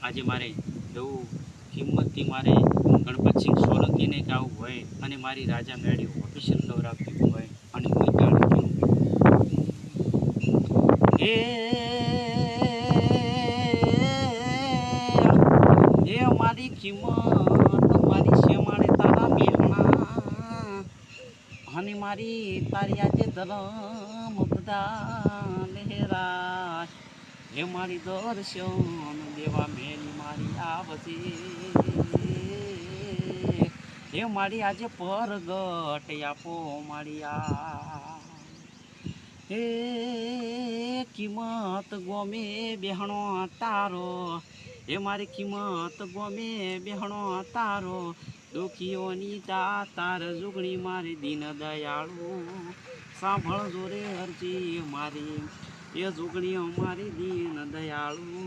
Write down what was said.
આજે મારે એવું કિંમતથી મારે ગણપતસિંહ સોલંકીને ગાવું હોય અને મારી રાજા મેળી ઓફિશિયલ ગૌરાવતી હોય અને હું જાણું છું એ એ મારી કિંમત મારી શેમાડે તારા મેહણા અને મારી તારી આજે ધરમ બધા લહેરાય હે મારી દર્શન દેવા મેલી મારી આવજે હે મારી આજે પરગટ આપો મારી આ હે કિંમત ગોમે બેહણો તારો હે મારી કિંમત ગોમે બેહણો તારો દુખીઓની તાર જુગણી મારી દીન દયાળુ સાંભળજો રે અરજી મારી એ જુગણી મારી દીન દયાળુ